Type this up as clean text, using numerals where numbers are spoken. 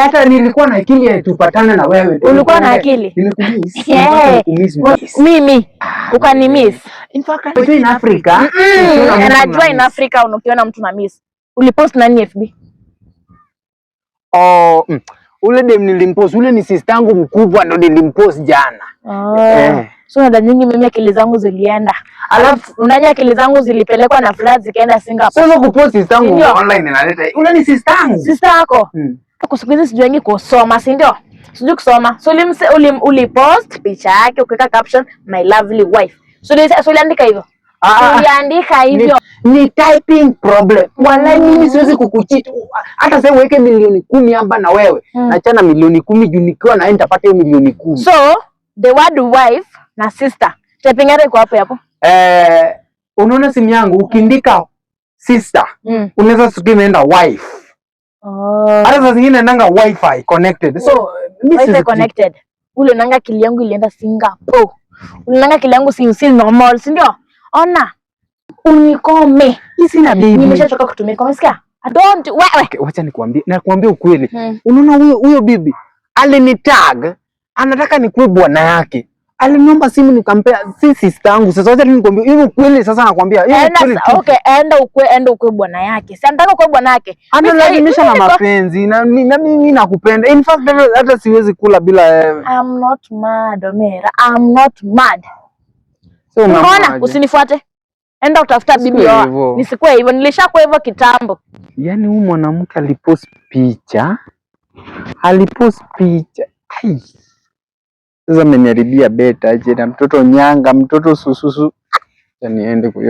Hata nilikuwa na akili tupatane na wewe. Ulikuwa na akili? Mimi ukanimiss. In fact, in Africa, najua in Africa unakiona mtu na miss. Ulipost nani FB? Ule dem nilimpost, ule ni sister yangu mkubwa ndo nilimpost jana. So ndio nyingi mimi akili zangu zilienda. Alafu unanya akili zangu zilipelekwa na flight zikaenda Singapore. Sasa kupost sister yangu online inaleta. Ule ni sister yangu. Sister yako? Kusikiza sijuangi kusoma, si ndio? Sijui kusoma. So ulipost picha yake ukaweka caption my lovely wife. So uliandika hivyo? Uliandika hivyo. Ni typing problem. Wallahi mimi siwezi kukucheat. Hata sasa uweke milioni 10 hapa na wewe. Achana milioni 10 juu nikiwa naenda nitapata milioni 10. So the word wife na sister. Typing yake iko hapo. Unaona simu yangu ukiandika sister, unaweza sikia imeenda wife. Hata saa zingine nanga wifi connected. So wifi connected. Ule nanga akili yangu ilienda Singapore. Ule nanga akili yangu si normal, si ndio? Ona. Unikome. Hisi na baby. Nimeshachoka kutumia. Umesikia? I don't wewe. Wacha nakwambia ukweli. Unaona huyo bibi alinitag, anataka nikuwe bwana yake. Aliniomba simu nikampea sister yangu. Sasa wacha nikwambie hiyo ukweli, sasa nakwambia hiyo ukweli. Okay, enda ukwe bwana yake. Si anataka ukwe bwana yake. Analazimisha na mapenzi na mimi nakupenda. In fact hata siwezi kula bila wewe. I'm not mad, Omera. I'm not mad. So unaona, usinifuate. Enda utafuta bibi wao. Nisikuwe hivyo, nilishakuwa hivyo kitambo. Yaani huyu mwanamke alipost picha. Ai. Sasa ameniharibia beta aje na mtoto nyanga, mtoto sususu. Niende kwa